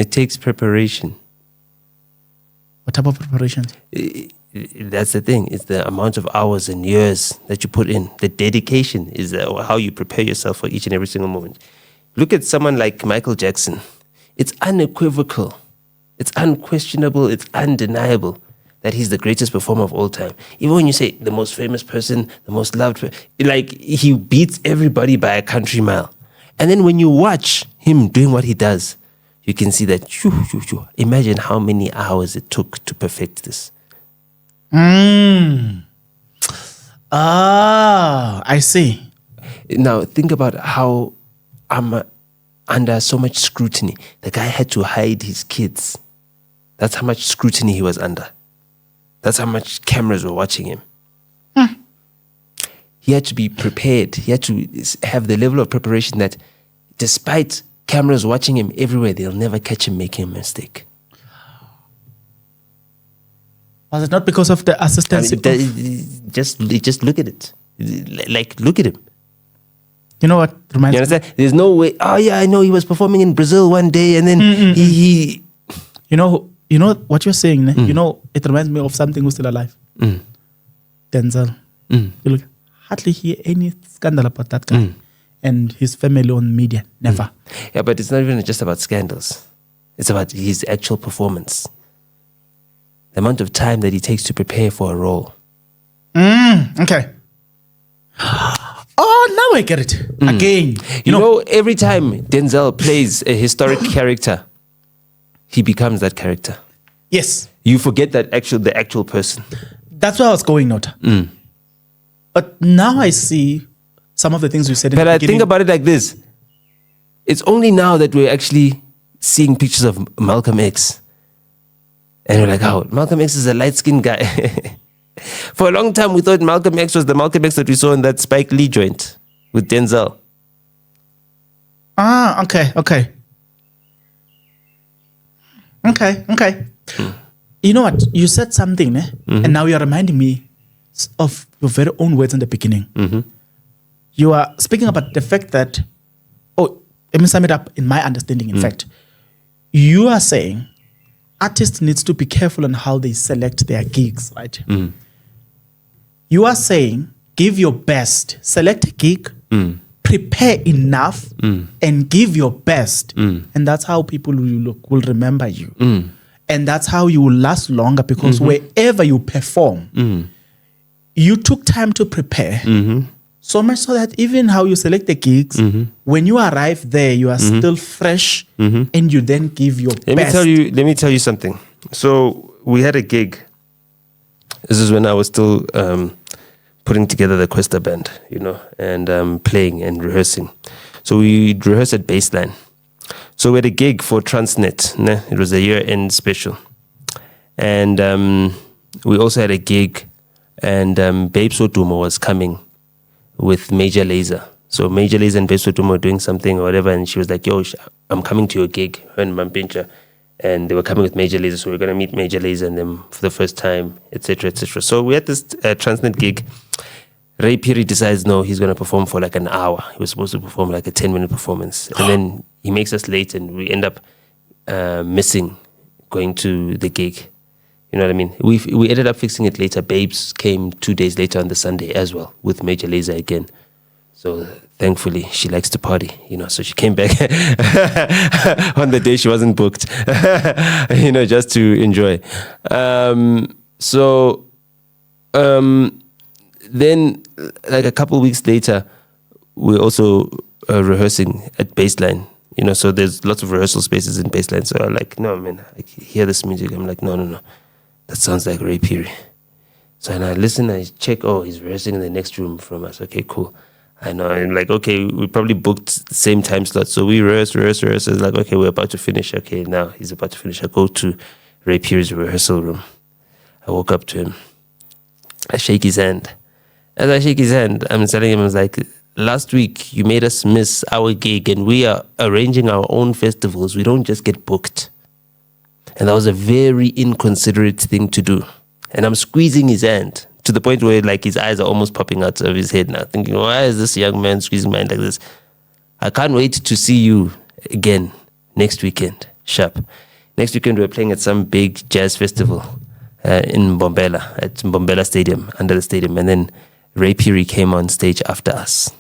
It takes preparation. What type of preparation? That's the thing. It's the amount of hours and years that you put in. The dedication is how you prepare yourself for each and every single moment. Look at someone like Michael Jackson. It's unequivocal. It's unquestionable. It's undeniable that he's the greatest performer of all time. Even when you say the most famous person, the most loved, like he beats everybody by a country mile. And then when you watch him doing what he does, you can see that, imagine how many hours it took to perfect this. I see. Now, think about how I'm under so much scrutiny. The guy had to hide his kids. That's how much scrutiny he was under. That's how much cameras were watching him. He had to be prepared. He had to have the level of preparation that despite cameras watching him everywhere, they'll never catch him making a mistake. Was it not because of the assistance? Just look at it. Like, look at him. You know what reminds me? You understand? There's no way. Oh yeah, I know he was performing in Brazil one day, and then he. You know what you're saying. You know, it reminds me of something who's still alive. Denzel. You look, hardly hear any scandal about that guy and his family on media. Never. Yeah, but it's not even just about scandals. It's about his actual performance. The amount of time that he takes to prepare for a role. Okay. Oh, now I get it. Again. You know, every time Denzel plays a historic character, he becomes that character. Yes. You forget the actual person. That's where I was going, Nota. But now I see some of the things you said in but the I beginning. think about it like this. It's only now that we're actually seeing pictures of Malcolm X. And we're like, oh, Malcolm X is a light-skinned guy. For a long time, we thought Malcolm X was the Malcolm X that we saw in that Spike Lee joint with Denzel. Okay. You know what? You said something, and now you're reminding me of your very own words in the beginning. You are speaking about the fact that, let me sum it up in my understanding. In fact, you are saying artists needs to be careful on how they select their gigs, right? You are saying give your best, select a gig, prepare enough, and give your best, and that's how people will remember you, and that's how you will last longer because wherever you perform, you took time to prepare. So much so that even how you select the gigs, when you arrive there, you are still fresh, and you then give your best. Let me tell you something. So we had a gig. This is when I was still putting together the Questa band, and playing and rehearsing. So we rehearsed at Baseline. So we had a gig for Transnet. It was a year-end special. And we also had a gig, and Babe Sotumo was coming with Major Lazer. So Major Lazer and Babe Sotumo were doing something or whatever, and she was like, yo, I'm coming to your gig, her and Mampincha. And they were coming with Major Lazer, so we're going to meet Major Lazer and them for the first time, etc., etc. So we had this Transnet gig. Ray Phiri decides, no, he's going to perform for like an hour. He was supposed to perform like a 10-minute performance. And then he makes us late, and we end up missing going to the gig. You know what I mean? We ended up fixing it later. Babes came 2 days later on the Sunday as well with Major Lazer again. So thankfully, she likes to party, so she came back on the day she wasn't booked, just to enjoy. Then, like a couple weeks later, we're also rehearsing at Baseline, so there's lots of rehearsal spaces in Baseline. So I'm like, no, man, I hear this music. I'm like, no. That sounds like Ray Phiri. So and I listen, I check, he's rehearsing in the next room from us. Okay, cool. I know. I'm like, okay, we probably booked the same time slot. So we rehearse. It's like, okay, we're about to finish. Okay, now he's about to finish. I go to Ray Phiri's rehearsal room. I walk up to him. I shake his hand. As I shake his hand, I'm telling him, I was like, last week you made us miss our gig, and we are arranging our own festivals. We don't just get booked. And that was a very inconsiderate thing to do. And I'm squeezing his hand to the point where like his eyes are almost popping out of his head now, thinking, why is this young man squeezing my hand like this? I can't wait to see you again next weekend. Sharp. Next weekend, we're playing at some big jazz festival in Mbombela, at Mbombela Stadium, under the stadium. And then Ray Peary came on stage after us.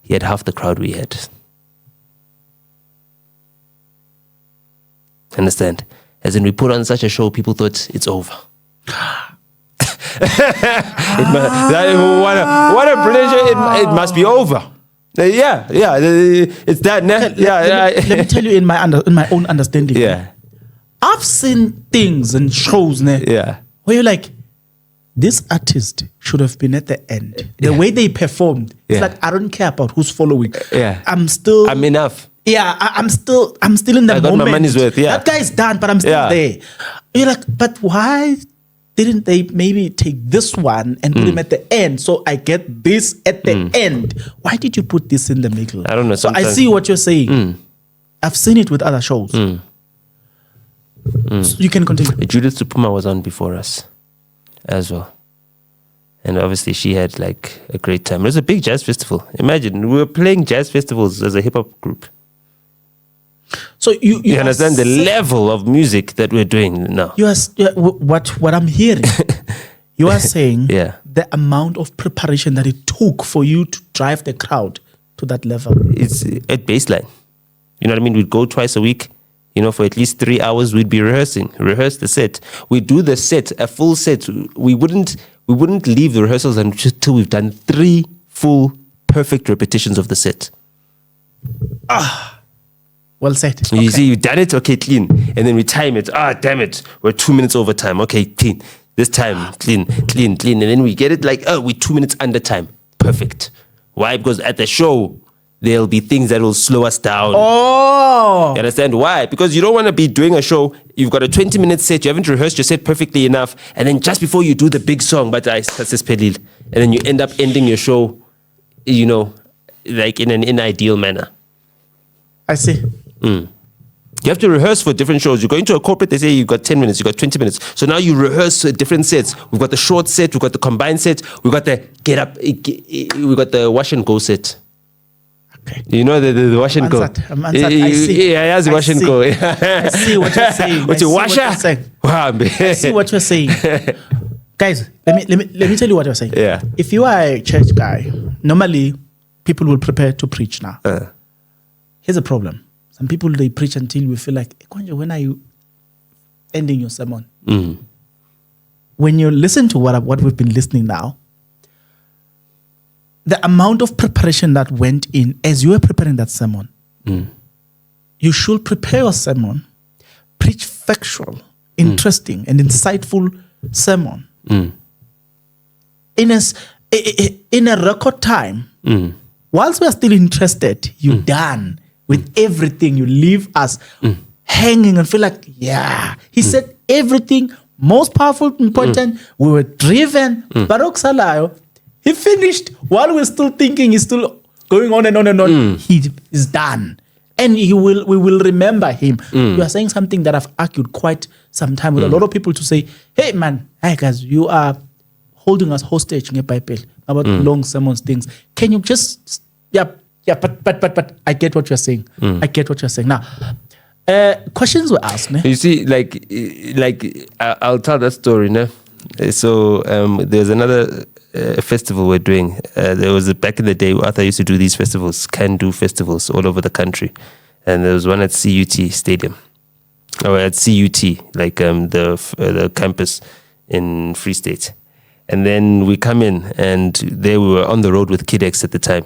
He had half the crowd we had. Understand? As in, we put on such a show, people thought it's over. What a brilliant show. It must be over. Yeah, it's done. Let me tell you in my own understanding. Yeah. I've seen things and shows yeah. where you're like, this artist should have been at the end. The way they performed, it's like, I don't care about who's following. Yeah. I'm enough. Yeah, I'm still in the I moment. got my money's worth, yeah. That guy's done, but I'm still there. You're like, but why didn't they maybe take this one and put him at the end so I get this at the end? Why did you put this in the middle? I don't know. So I see what you're saying. I've seen it with other shows. So you can continue. Judith Supuma was on before us as well. And obviously she had like a great time. It was a big jazz festival. Imagine, we were playing jazz festivals as a hip-hop group. So you understand the level of music that we're doing now. What I'm hearing, you are saying the amount of preparation that it took for you to drive the crowd to that level. It's at baseline. You know what I mean? We'd go twice a week. For at least 3 hours, we'd be rehearse the set. We do the set, a full set. We wouldn't leave the rehearsals until we've done 3 full, perfect repetitions of the set. Well said. Okay. You see, you've done it, okay, clean. And then we time it. Damn it. We're 2 minutes over time. Okay, clean. This time, clean. And then we get it like, we're 2 minutes under time. Perfect. Why? Because at the show, there'll be things that will slow us down. Oh! You understand why? Because you don't want to be doing a show, you've got a 20-minute set, you haven't rehearsed your set perfectly enough, and then just before you do the big song, and then you end up ending your show, like in an unideal manner. I see. You have to rehearse for different shows. You go into a corporate, they say you've got 10 minutes, you've got 20 minutes. So now you rehearse different sets. We've got the short set, we've got the combined set, we've got the we've got the wash and go set. Okay. You know the wash and go. I'm answered. I see. Yeah, the wash and go. I see what you're saying. What's your washer? I see what you're saying. Guys, let me tell you what you're saying. Yeah. If you are a church guy, normally people will prepare to preach now. Here's a problem. Some people, they preach until we feel like, when are you ending your sermon? When you listen to what we've been listening now, the amount of preparation that went in as you were preparing that sermon, you should prepare your sermon, preach factual, interesting, and insightful sermon. In a record time, whilst we are still interested, you're done with everything. You leave us hanging and feel like, he said everything, most powerful, important. We were driven. Baruch Salayo, he finished while we're still thinking, he's still going on and on and on. He is done. And we will remember him. You are saying something that I've argued quite some time with a lot of people to say, hey guys, you are holding us hostage in the Bible about long sermons, things. Can you just, but I get what you're saying. I get what you're saying. Now, questions were asked. Ne? You see, like I'll tell that story. Ne? So there's another festival we're doing. There was back in the day, Arthur used to do these festivals, can-do festivals all over the country. And there was one at CUT Stadium. Or at CUT, like the campus in Free State. And then we come in, and there we were on the road with Kid X at the time.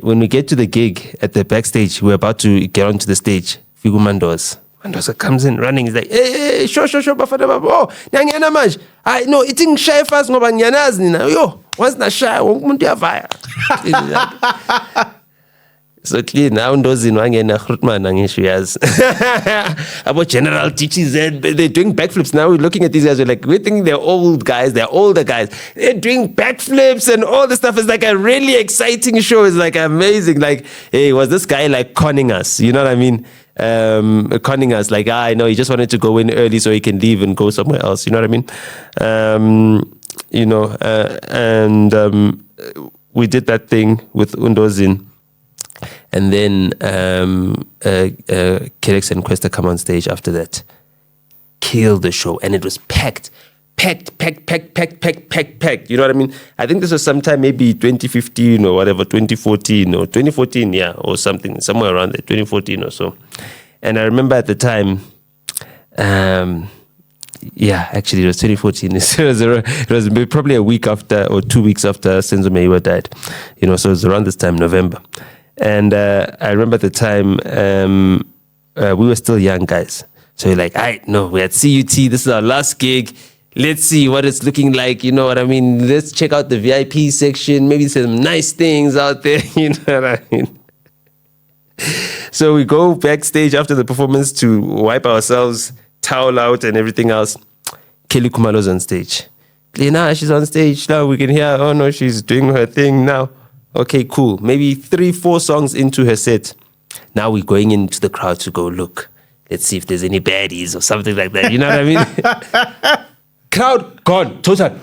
When we get to the gig at the backstage, we're about to get onto the stage. Figu Mandoza comes in running. He's like, hey, sure, bafana baba. Oh, nyangena manje. No, eating shy fast ngoba ngiyanazi nina. Yo, once na shy, wonke umuntu uyavaya. So clean, now ndozini wangena Grootman angisho yazi. About general teachers, they're doing backflips. Now we're looking at these guys, we're like, we think they're old guys, they're older guys. They're doing backflips and all this stuff. It's like a really exciting show. It's like amazing. Like, hey, was this guy like conning us? You know what I mean? Conning us, like, I know he just wanted to go in early so he can leave and go somewhere else. You know what I mean? We did that thing with Undozin. And then Kelix and Questa come on stage after that. Killed the show, and it was packed. You know what I mean? I think this was sometime maybe 2015 or whatever, 2014 or 2014, yeah, or something, somewhere around there, 2014 or so. And I remember at the time, yeah, actually it was 2014. It was probably a week after or 2 weeks after Senzo Meyiwa died. You know, so it was around this time, November. And I remember at the time, we were still young guys. So you're like, no, we're at CUT. This is our last gig. Let's see what it's looking like. You know what I mean? Let's check out the VIP section. Maybe some nice things out there. You know what I mean? So we go backstage after the performance to wipe ourselves, towel out and everything else. Kelly Khumalo'S on stage. Now she's on stage. Now we can hear, oh no, she's doing her thing now. Okay, cool. Maybe 3-4 songs into her set. Now we're going into the crowd to go look. Let's see if there's any baddies or something like that. You know what I mean? Crowd gone. Total.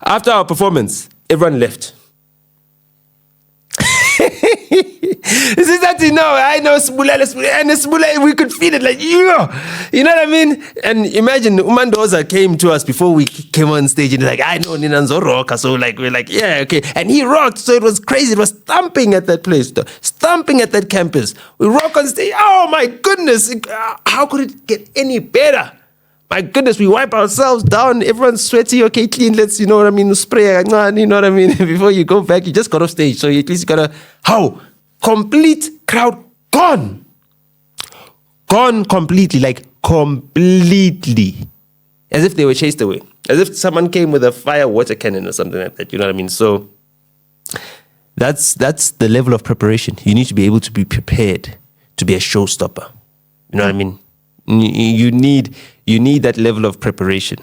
After our performance, everyone left. This is that, you know, I know Smulele, we could feel it like, you know what I mean? And imagine Umandoza came to us before we came on stage and like, I know Ninanzo rock. So like, we're like, yeah, okay. And he rocked. So it was crazy. It was thumping at that place, thumping at that campus. We rock on stage. Oh my goodness. How could it get any better? My goodness, we wipe ourselves down. Everyone's sweaty. Okay, clean. Let's, you know what I mean, spray. You know what I mean? Before you go back, you just got off stage. So at least you gotta, how? Complete crowd gone. Gone completely, like completely. As if they were chased away. As if someone came with a fire water cannon or something like that. You know what I mean? So that's the level of preparation. You need to be able to be prepared to be a showstopper. You know what I mean? You need that level of preparation.